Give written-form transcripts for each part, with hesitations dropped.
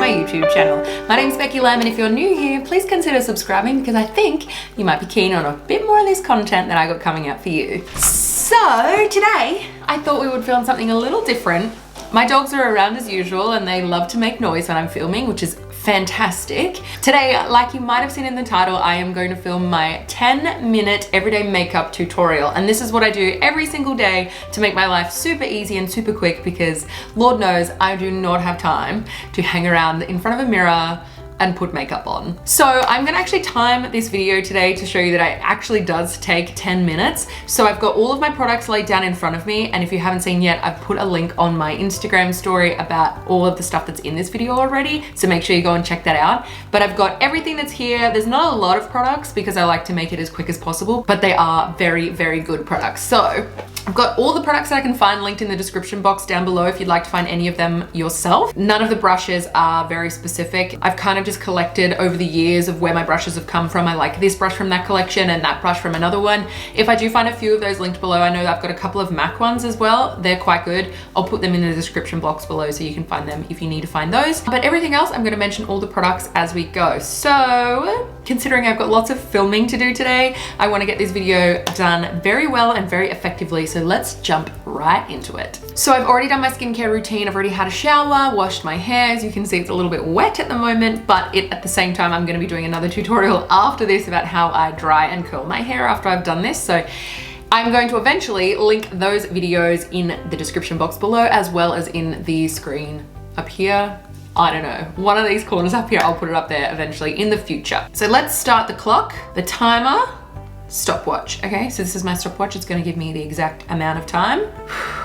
my YouTube channel. My name's Becky Lamb, and if you're new here, please consider subscribing because I think you might be keen on a bit more of this content that I got coming out for you. So today, I thought we would film something a little different. My dogs are around as usual and they love to make noise when I'm filming, which is fantastic. Today, like you might have seen in the title, I am going to film my 10-minute everyday makeup tutorial. And this is what I do every single day to make my life super easy and super quick because Lord knows I do not have time to hang around in front of a mirror and put makeup on. So I'm gonna actually time this video today to show you that it actually does take 10 minutes. So I've got all of my products laid down in front of me, and if you haven't seen yet, I've put a link on my Instagram story about all of the stuff that's in this video already, so make sure you go and check that out. But I've got everything that's here. There's not a lot of products because I like to make it as quick as possible, but they are very, very good products. So I've got all the products that I can find linked in the description box down below if you'd like to find any of them yourself. None of the brushes are very specific. I've kind of just collected over the years of where my brushes have come from. I like this brush from that collection and that brush from another one. If I do find a few of those linked below, I know that I've got a couple of MAC ones as well. They're quite good. I'll put them in the description box below so you can find them if you need to find those. But everything else, I'm going to mention all the products as we go. So considering I've got lots of filming to do today, I want to get this video done very well and very effectively. So let's jump right into it. So I've already done my skincare routine. I've already had a shower, washed my hair. As you can see, it's a little bit wet at the moment, but at the same time, I'm going to be doing another tutorial after this about how I dry and curl my hair after I've done this. So I'm going to eventually link those videos in the description box below, as well as in the screen up here. I don't know, one of these corners up here, I'll put it up there eventually in the future. So let's start the clock, the timer, stopwatch. Okay, so this is my stopwatch. It's going to give me the exact amount of time.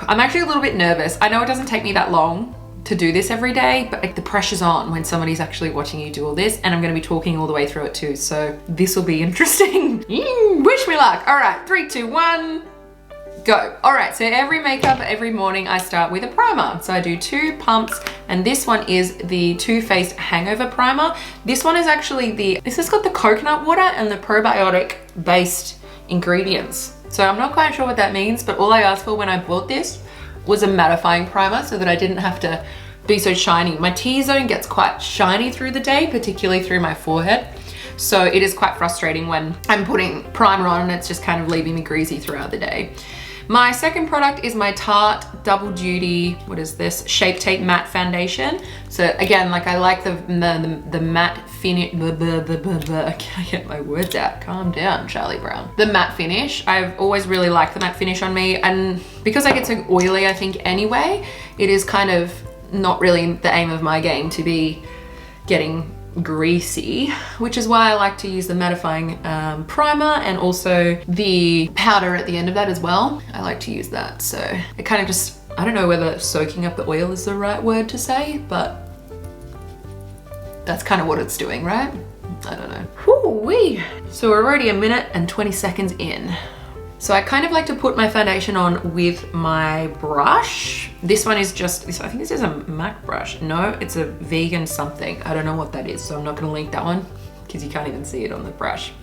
I'm actually a little bit nervous. I know it doesn't take me that long to do this every day, but like, the pressure's on when somebody's actually watching you do all this, and I'm going to be talking all the way through it too, so this will be interesting. Wish me luck. All right, 3, 2, 1, go. All right, so every makeup, every morning I start with a primer. So I do 2 pumps, and this one is the Too Faced Hangover Primer. This one is actually this has got the coconut water and the probiotic based ingredients. So I'm not quite sure what that means, but all I asked for when I bought this was a mattifying primer so that I didn't have to be so shiny. My T-zone gets quite shiny through the day, particularly through my forehead. So it is quite frustrating when I'm putting primer on and it's just kind of leaving me greasy throughout the day. My second product is my Tarte Double Duty, what is this? Shape Tape Matte Foundation. So again, like I like the matte finish, I can't get my words out. Calm down, Charlie Brown. The matte finish. I've always really liked the matte finish on me, and because I get so oily, I think anyway, it is kind of not really the aim of my game to be getting greasy, which is why I like to use the mattifying primer and also the powder at the end of that as well. I like to use that, so it kind of just, I don't know whether soaking up the oil is the right word to say, but that's kind of what it's doing, right? I don't know. Whoo-wee. So we're already 1 minute and 20 seconds in. So I kind of like to put my foundation on with my brush. This one is just, I think this is a MAC brush. No, it's a vegan something. I don't know what that is, so I'm not gonna link that one because you can't even see it on the brush.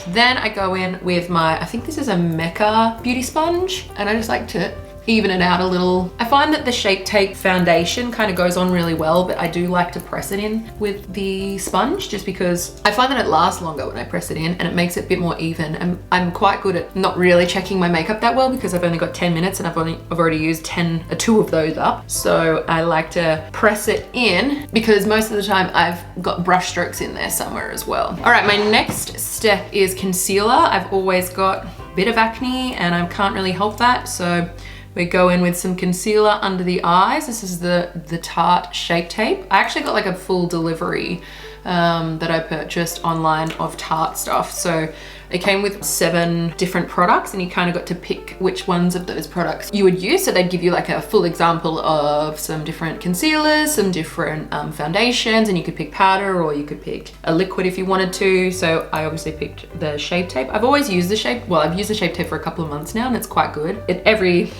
So then I go in with my, I think this is a Mecca beauty sponge, and I just like to even it out a little. I find that the Shape Tape foundation kind of goes on really well, but I do like to press it in with the sponge just because I find that it lasts longer when I press it in and it makes it a bit more even. And I'm quite good at not really checking my makeup that well because I've only got 10 minutes and I've already used 2 of those up. So I like to press it in because most of the time I've got brush strokes in there somewhere as well. All right, my next step is concealer. I've always got a bit of acne and I can't really help that. So we go in with some concealer under the eyes. This is the Tarte Shape Tape. I actually got like a full delivery that I purchased online of Tarte stuff. So it came with 7 different products and you kind of got to pick which ones of those products you would use. So they'd give you like a full example of some different concealers, some different foundations, and you could pick powder or you could pick a liquid if you wanted to. So I obviously picked the Shape Tape. I've always used I've used the Shape Tape for a couple of months now and it's quite good. Every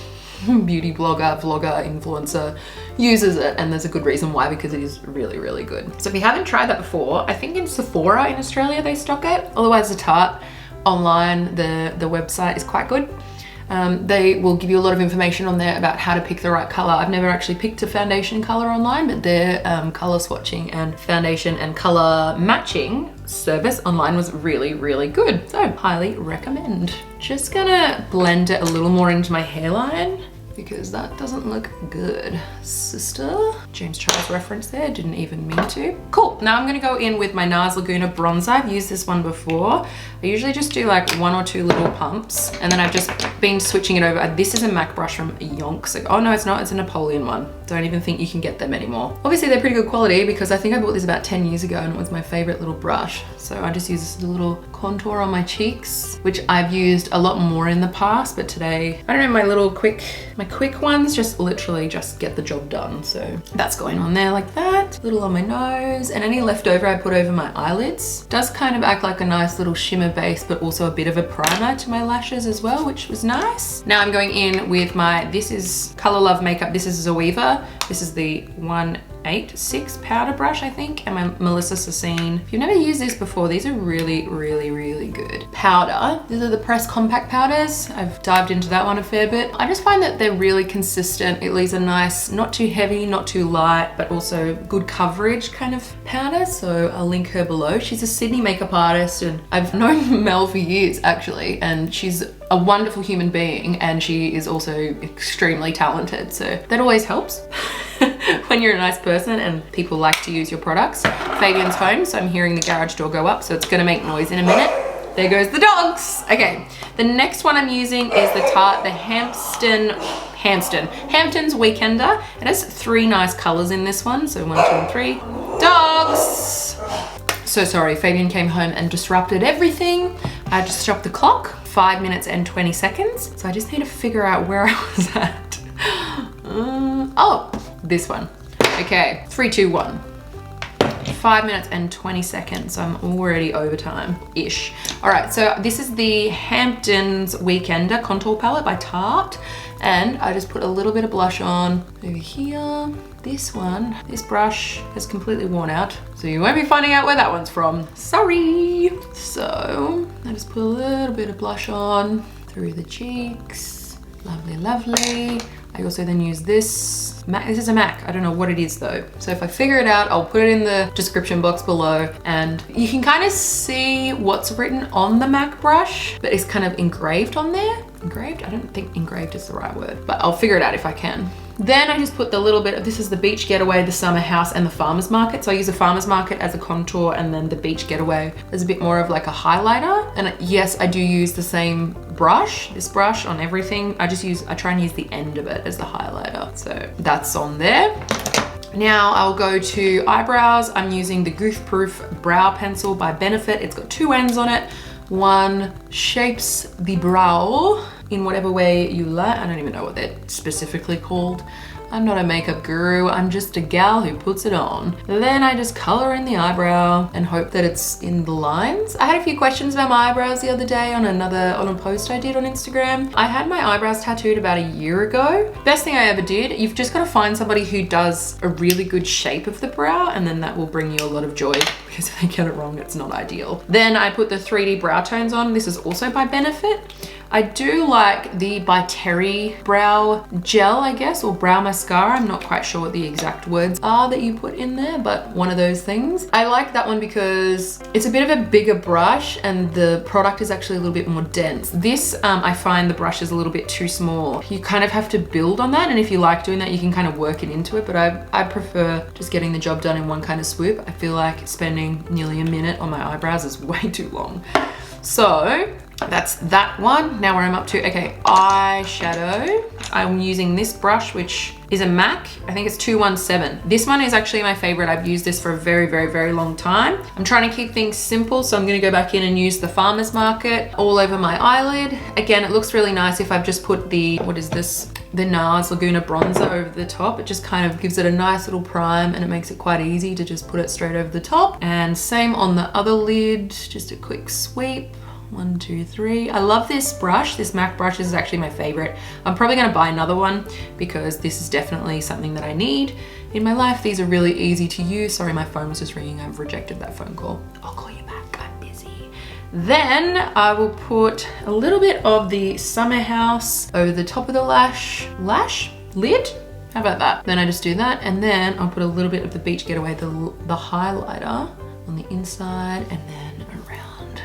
beauty blogger, vlogger, influencer uses it, and there's a good reason why, because it is really, really good. So if you haven't tried that before, I think in Sephora in Australia they stock it. Otherwise the Tarte online, the website is quite good. They will give you a lot of information on there about how to pick the right color. I've never actually picked a foundation color online, but their color swatching and foundation and color matching service online was really, really good. So highly recommend. Just gonna blend it a little more into my hairline because that doesn't look good, sister. James Charles reference there, didn't even mean to. Cool, now I'm gonna go in with my NARS Laguna bronzer. I've used this one before. I usually just do like 1 or 2 little pumps, and then I've just been switching it over. This is a MAC brush from yonks ago. Oh no, it's not, it's a Napoleon one. Don't even think you can get them anymore. Obviously they're pretty good quality because I think I bought this about 10 years ago and it was my favorite little brush. So I just use this little contour on my cheeks, which I've used a lot more in the past, but today, I don't know, my quick ones just literally just get the job done. So that's going on there like that. A little on my nose, and any leftover I put over my eyelids. Does kind of act like a nice little shimmer base, but also a bit of a primer to my lashes as well, which was nice. Now I'm going in with this is Color Love Makeup. This is Zoeva. This is the 186 powder brush, I think, and my Melissa Sassine. If you've never used this before, these are really, really, really good. Powder, these are the pressed compact powders. I've dived into that one a fair bit. I just find that they're really consistent. It leaves a nice, not too heavy, not too light, but also good coverage kind of powder. So I'll link her below. She's a Sydney makeup artist, and I've known Mel for years actually, and she's a wonderful human being, and she is also extremely talented. So that always helps. When you're a nice person and people like to use your products. Fabian's home, so I'm hearing the garage door go up, so it's gonna make noise in a minute. There goes the dogs. Okay, the next one I'm using is the Hamptons Weekender. It has 3 nice colors in this one, so 1, 2, and 3. Dogs! So sorry, Fabian came home and disrupted everything. I just stopped the clock, 5 minutes and 20 seconds. So I just need to figure out where I was at. Oh, this one. Okay, 3, 2, 1. 5 minutes and 20 seconds. I'm already over time-ish. All right, so this is the Hamptons Weekender Contour Palette by Tarte. And I just put a little bit of blush on over here. This brush has completely worn out, so you won't be finding out where that one's from. Sorry. So I just put a little bit of blush on through the cheeks. Lovely, lovely. I also then use this. This is a MAC. I don't know what it is though. So if I figure it out, I'll put it in the description box below, and you can kind of see what's written on the MAC brush, but it's kind of engraved on there. Engraved? I don't think engraved is the right word, but I'll figure it out if I can. Then I just put the little bit of, this is the Beach Getaway, the Summer House, and the Farmer's Market. So I use the Farmer's Market as a contour, and then the Beach Getaway as a bit more of like a highlighter. And yes, I do use the same brush, this brush on everything. I try and use the end of it as the highlighter. So that's on there. Now I'll go to eyebrows. I'm using the Goof Proof Brow Pencil by Benefit. It's got 2 ends on it. One shapes the brow in whatever way you like. I don't even know what they're specifically called. I'm not a makeup guru, I'm just a gal who puts it on. Then I just color in the eyebrow and hope that it's in the lines. I had a few questions about my eyebrows the other day on a post I did on Instagram. I had my eyebrows tattooed about a year ago. Best thing I ever did. You've just got to find somebody who does a really good shape of the brow, and then that will bring you a lot of joy, because if they get it wrong, it's not ideal. Then I put the 3D brow tones on. This is also by Benefit. I do like the By Terry brow gel, I guess, or brow mascara. I'm not quite sure what the exact words are that you put in there, but one of those things. I like that one because it's a bit of a bigger brush and the product is actually a little bit more dense. This, I find the brush is a little bit too small. You kind of have to build on that, and if you like doing that, you can kind of work it into it, but I prefer just getting the job done in one kind of swoop. I feel like spending nearly a minute on my eyebrows is way too long. So that's that one. Now where I'm up to, okay, eyeshadow. I'm using this brush, which is a MAC. I think it's 217. This one is actually my favorite. I've used this for a very, very, very long time. I'm trying to keep things simple, so I'm gonna go back in and use the Farmer's Market all over my eyelid. Again, it looks really nice if I've just put the, what is this? The NARS Laguna bronzer over the top. It just kind of gives it a nice little prime, and it makes it quite easy to just put it straight over the top. And same on the other lid, just a quick sweep. 1, 2, 3. I love this brush. This MAC brush is actually my favorite. I'm probably gonna buy another one because this is definitely something that I need in my life. These are really easy to use. Sorry, my phone was just ringing. I've rejected that phone call. I'll call you back. I'm busy. Then I will put a little bit of the Summer House over the top of the lid. How about that? Then I just do that, and then I'll put a little bit of the Beach Getaway, the highlighter on the inside and then around.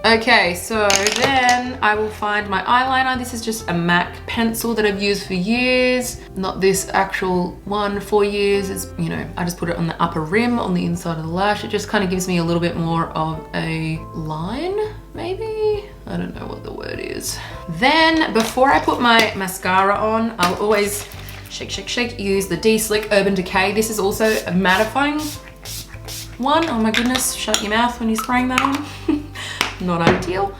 Okay, so then I will find my eyeliner. This is just a MAC pencil that I've used for years. Not this actual one for years. It's, you know, I just put it on the upper rim on the inside of the lash. It just kind of gives me a little bit more of a line, maybe? I don't know what the word is. Then before I put my mascara on, I'll always shake, use the D-Slick Urban Decay. This is also a mattifying one. Oh my goodness, shut your mouth when you're spraying that on. Not ideal.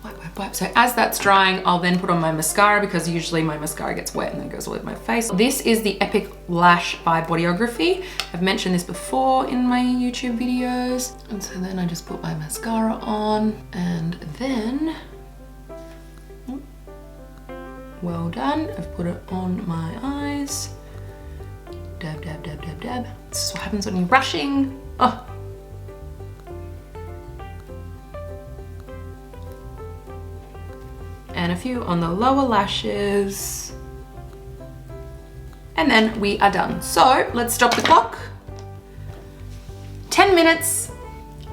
Wipe. So as that's drying, I'll then put on my mascara because usually my mascara gets wet and then goes all over my face. This is the Epic Lash by Bodyography. I've mentioned this before in my YouTube videos. And so then I just put my mascara on, and then, well done. I've put it on my eyes. Dab. This is what happens when you're rushing. Oh. And a few on the lower lashes. And then we are done. So let's stop the clock. 10 minutes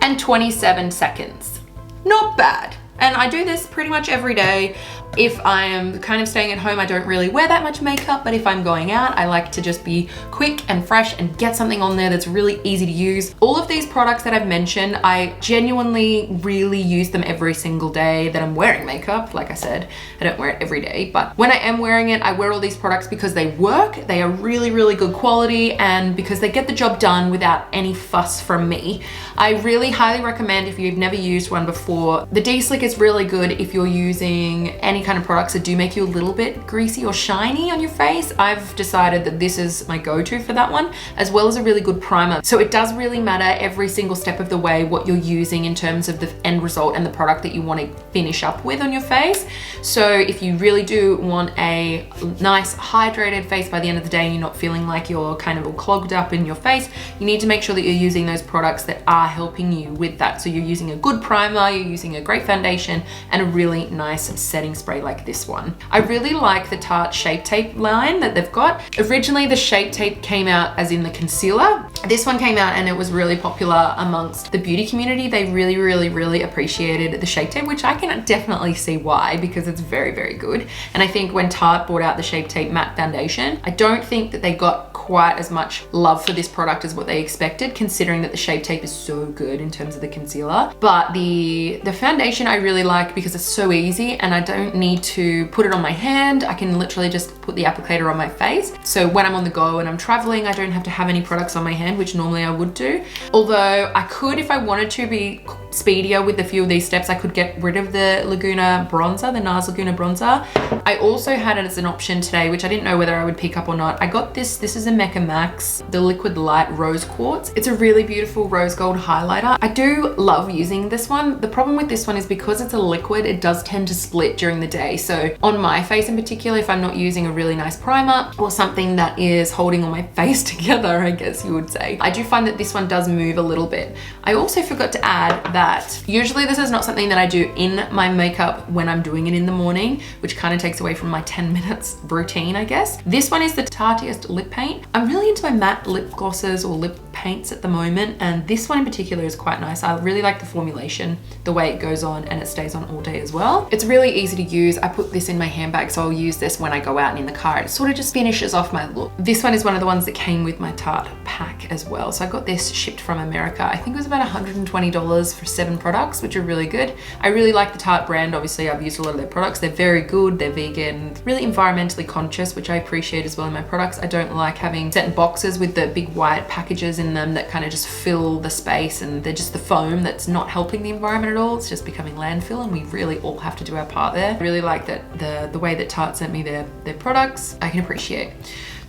and 27 seconds. Not bad. And I do this pretty much every day. If I am kind of staying at home, I don't really wear that much makeup, but if I'm going out, I like to just be quick and fresh and get something on there that's really easy to use. All of these products that I've mentioned, I genuinely really use them every single day that I'm wearing makeup. Like I said, I don't wear it every day, but when I am wearing it, I wear all these products because they work, they are really, really good quality, and because they get the job done without any fuss from me. I really highly recommend, if you've never used one before, the D-Slick is really good if you're using any kind of products that do make you a little bit greasy or shiny on your face. I've decided that this is my go-to for that one, as well as a really good primer. So it does really matter every single step of the way what you're using in terms of the end result and the product that you want to finish up with on your face. So if you really do want a nice hydrated face by the end of the day and you're not feeling like you're kind of all clogged up in your face, you need to make sure that you're using those products that are helping you with that. So you're using a good primer, you're using a great foundation, and a really nice setting spray like this one. I really like the Tarte Shape Tape line that they've got. Originally the Shape Tape came out as in the concealer. This one came out and it was really popular amongst the beauty community. They really appreciated the Shape Tape, which I can definitely see why, because it's very, very good. And I think when Tarte brought out the Shape Tape matte foundation, I don't think that they got quite as much love for this product as what they expected, considering that the Shape Tape is so good in terms of the concealer. But the foundation I really like because it's so easy and I don't need to put it on my hand. I can literally just put the applicator on my face. So when I'm on the go and I'm traveling, I don't have to have any products on my hand, which normally I would do. Although I could, if I wanted to be speedier with a few of these steps, I could get rid of the Laguna bronzer, the NARS Laguna bronzer. I also had it as an option today, which I didn't know whether I would pick up or not. I got this is a Mecca Max, the Liquid Light Rose Quartz. It's a really beautiful rose gold highlighter. I do love using this one. The problem with this one is because it's a liquid, it does tend to split during the day. So on my face in particular, if I'm not using a really nice primer or something that is holding all my face together, I guess you would say, I do find that this one does move a little bit. I also forgot to add that usually this is not something that I do in my makeup when I'm doing it in the morning, which kind of takes away from my 10 minutes routine, I guess. This one is the Tarteist Lip Paint. I'm really into my matte lip glosses or lip paints at the moment, and this one in particular is quite nice. I really like the formulation, the way it goes on, and it stays on all day as well. It's really easy to use. I put this in my handbag, so I'll use this when I go out and in the car. It sort of just finishes off my look. This one is one of the ones that came with my Tarte pack as well. So I got this shipped from America. I think it was about $120 for 7 products, which are really good. I really like the Tarte brand. Obviously, I've used a lot of their products. They're very good. They're vegan, really environmentally conscious, which I appreciate as well in my products. I don't like having certain boxes with the big white packages in them that kind of just fill the space, and they're just the foam that's not helping the environment at all. It's just becoming landfill, and we really all have to do our part there. I really like that the way that Tarte sent me their products, I can appreciate.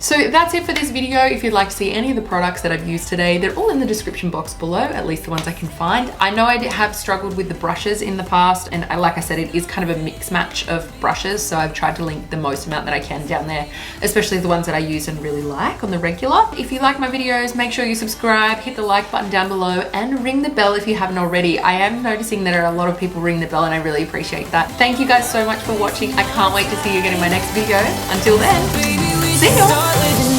So that's it for this video. If you'd like to see any of the products that I've used today, they're all in the description box below, at least the ones I can find. I know I have struggled with the brushes in the past, and like I said, it is kind of a mix match of brushes, so I've tried to link the most amount that I can down there, especially the ones that I use and really like on the regular. If you like my videos, make sure you subscribe, hit the like button down below, and ring the bell if you haven't already. I am noticing that there are a lot of people ring the bell, and I really appreciate that. Thank you guys so much for watching. I can't wait to see you again in my next video. Until then, see you!